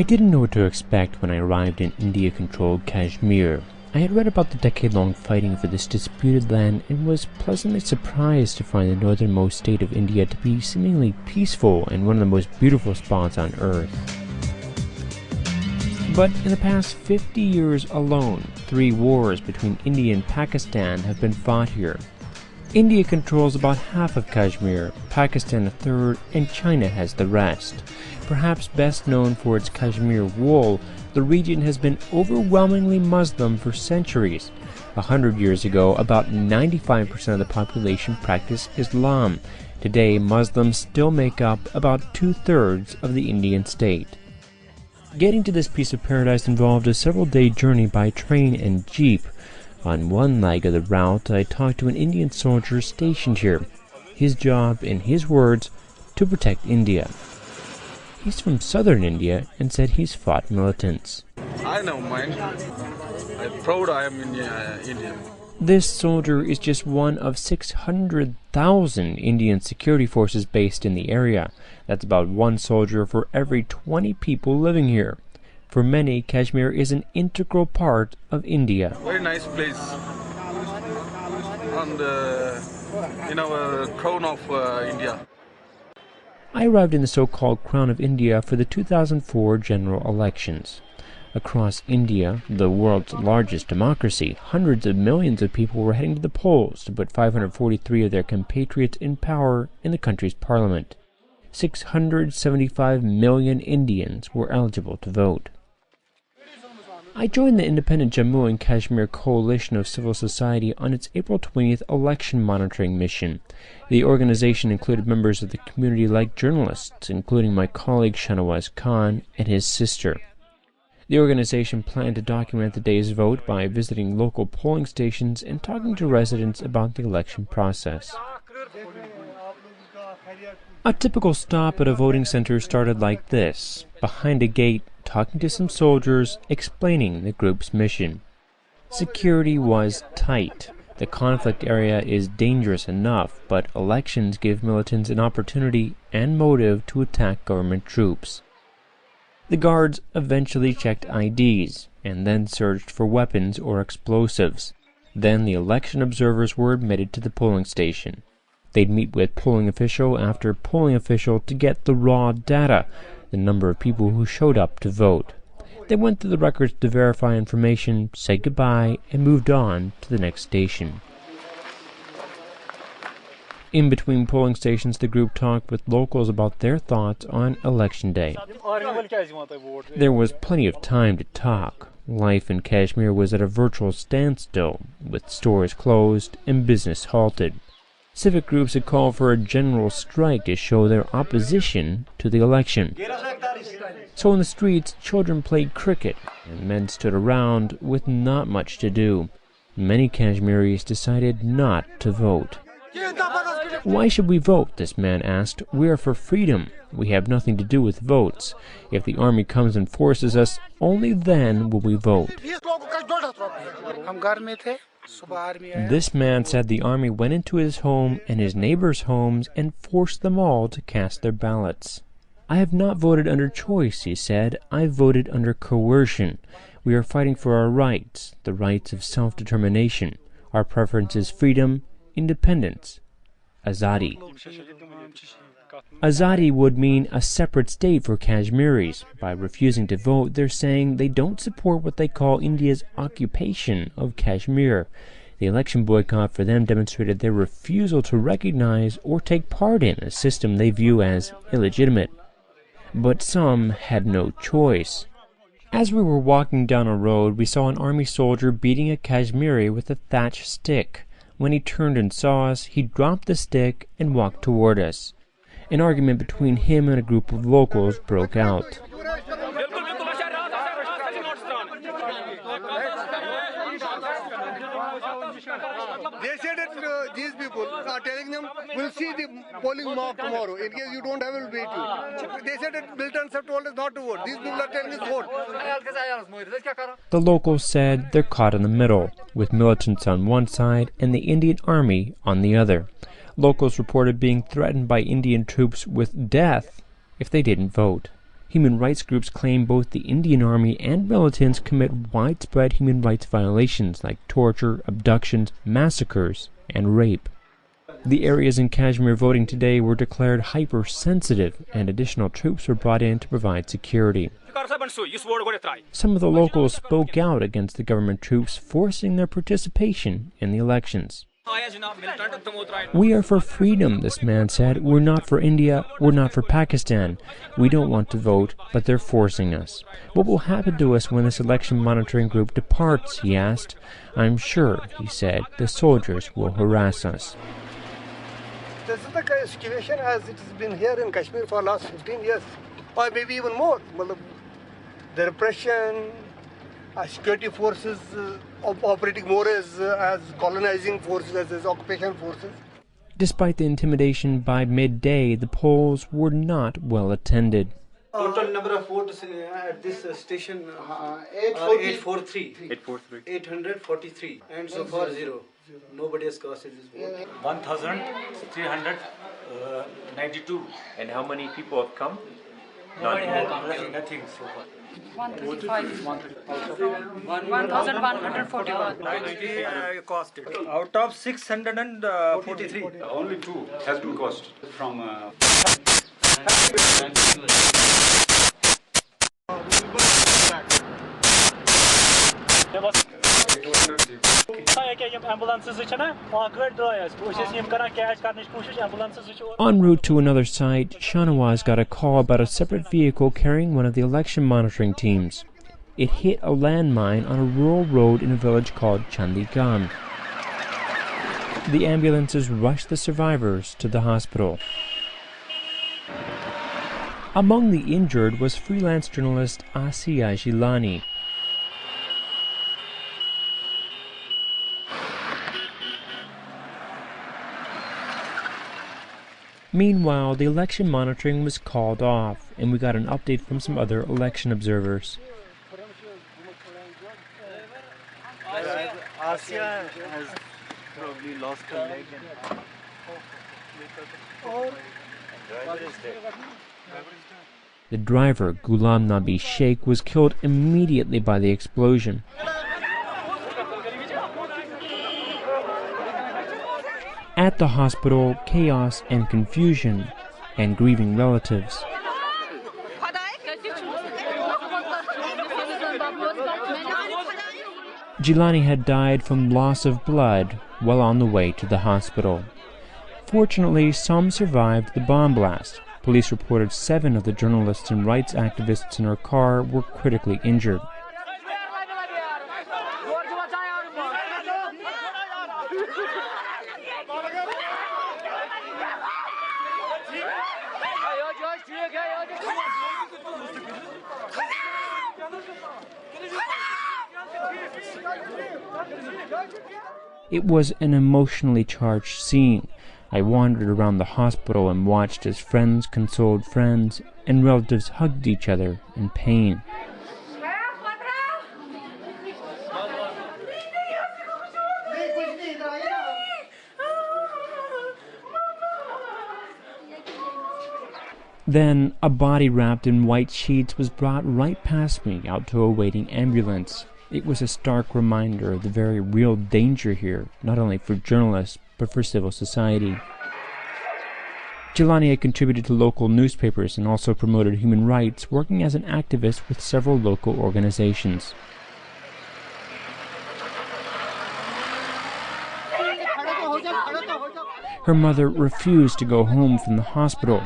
I didn't know what to expect when I arrived in India-controlled Kashmir. I had read about the decade-long fighting for this disputed land and was pleasantly surprised to find the northernmost state of India to be seemingly peaceful and one of the most beautiful spots on earth. But in the past 50 years alone, 3 wars between India and Pakistan have been fought here. India controls about half of Kashmir, Pakistan a third, and China has the rest. Perhaps best known for its Kashmir wool, the region has been overwhelmingly Muslim for centuries. 100 years ago, about 95% of the population practiced Islam. Today, Muslims still make up about 2/3 of the Indian state. Getting to this piece of paradise involved a several-day journey by train and jeep. On one leg of the route, I talked to an Indian soldier stationed here. His job, in his words, to protect India. He's from southern India and said he's fought militants. I don't mind. I'm proud I am Indian. This soldier is just one of 600,000 Indian security forces based in the area. That's about 1 soldier for every 20 people living here. For many, Kashmir is an integral part of India. Very nice place. And, crown of India. I arrived in the so-called Crown of India for the 2004 general elections. Across India, the world's largest democracy, hundreds of millions of people were heading to the polls to put 543 of their compatriots in power in the country's parliament. 675 million Indians were eligible to vote. I joined the independent Jammu and Kashmir Coalition of Civil Society on its April 20th election monitoring mission. The organization included members of the community like journalists, including my colleague Shahnawaz Khan and his sister. The organization planned to document the day's vote by visiting local polling stations and talking to residents about the election process. A typical stop at a voting center started like this, behind a gate, talking to some soldiers, explaining the group's mission. Security was tight. The conflict area is dangerous enough, but elections give militants an opportunity and motive to attack government troops. The guards eventually checked IDs, and then searched for weapons or explosives. Then the election observers were admitted to the polling station. They'd meet with polling official after polling official to get the raw data, the number of people who showed up to vote. They went through the records to verify information, said goodbye, and moved on to the next station. In between polling stations, the group talked with locals about their thoughts on Election Day. There was plenty of time to talk. Life in Kashmir was at a virtual standstill, with stores closed and business halted. Civic groups had called for a general strike to show their opposition to the election. So in the streets, children played cricket, and men stood around with not much to do. Many Kashmiris decided not to vote. Why should we vote? This man asked. We are for freedom. We have nothing to do with votes. If the army comes and forces us, only then will we vote. This man said the army went into his home and his neighbors' homes and forced them all to cast their ballots. I have not voted under choice, he said. I voted under coercion. We are fighting for our rights, the rights of self-determination. Our preference is freedom, independence, Azadi. Azadi would mean a separate state for Kashmiris. By refusing to vote, they're saying they don't support what they call India's occupation of Kashmir. The election boycott for them demonstrated their refusal to recognize or take part in a system they view as illegitimate. But some had no choice. As we were walking down a road, we saw an army soldier beating a Kashmiri with a thatched stick. When he turned and saw us, he dropped the stick and walked toward us. An argument between him and a group of locals broke out. They said that these people are telling them, we'll see the polling mock tomorrow. In case you don't have, we'll wait you. They said that militants have told us not to vote. These people are telling us vote. The locals said they're caught in the middle, with militants on one side and the Indian army on the other. Locals reported being threatened by Indian troops with death if they didn't vote. Human rights groups claim both the Indian Army and militants commit widespread human rights violations like torture, abductions, massacres, and rape. The areas in Kashmir voting today were declared hypersensitive, and additional troops were brought in to provide security. Some of the locals spoke out against the government troops forcing their participation in the elections. "We are for freedom," this man said. "We're not for India, we're not for Pakistan. We don't want to vote, but they're forcing us. What will happen to us when this election monitoring group departs?" he asked. "I'm sure," he said, "the soldiers will harass us." This is the situation as it has been here in Kashmir for the last 15 years, or maybe even more. The repression, security forces operating more as colonizing forces, as occupation forces. Despite the intimidation, by midday, the polls were not well attended. Total number of votes at this station 843. 843. And so far 0. Nobody has casted this vote. 1,392. And how many people have come? Nothing so far. 135. 1,141. 90 costed. Out of 643. Only 2 has been cost. From En route to another site, Shahnawaz got a call about a separate vehicle carrying one of the election monitoring teams. It hit a landmine on a rural road in a village called Chandigarh. The ambulances rushed the survivors to the hospital. Among the injured was freelance journalist Asiya Jilani. Meanwhile, the election monitoring was called off, and we got an update from some other election observers. Asiya has probably lost her leg. The driver, Ghulam Nabi Sheikh, was killed immediately by the explosion. At the hospital, chaos and confusion, and grieving relatives. Jilani had died from loss of blood while on the way to the hospital. Fortunately, some survived the bomb blast. Police reported 7 of the journalists and rights activists in her car were critically injured. It was an emotionally charged scene. I wandered around the hospital and watched as friends consoled friends and relatives hugged each other in pain. Then, a body wrapped in white sheets was brought right past me out to a waiting ambulance. It was a stark reminder of the very real danger here, not only for journalists, but for civil society. Jilani had contributed to local newspapers and also promoted human rights, working as an activist with several local organizations. Her mother refused to go home from the hospital.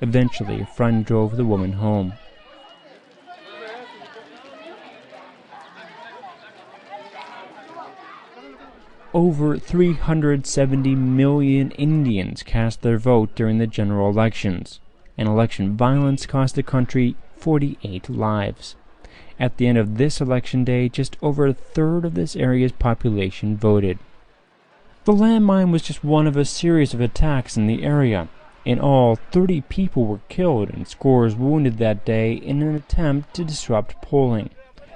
Eventually, a friend drove the woman home. Over 370 million Indians cast their vote during the general elections. and election violence cost the country 48 lives. At the end of this election day, just over a third of this area's population voted. The landmine was just one of a series of attacks in the area. In all, 30 people were killed and scores wounded that day in an attempt to disrupt polling.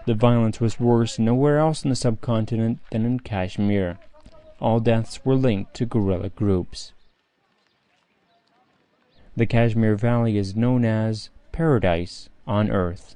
The violence was worse nowhere else in the subcontinent than in Kashmir. All deaths were linked to guerrilla groups. The Kashmir Valley is known as Paradise on Earth.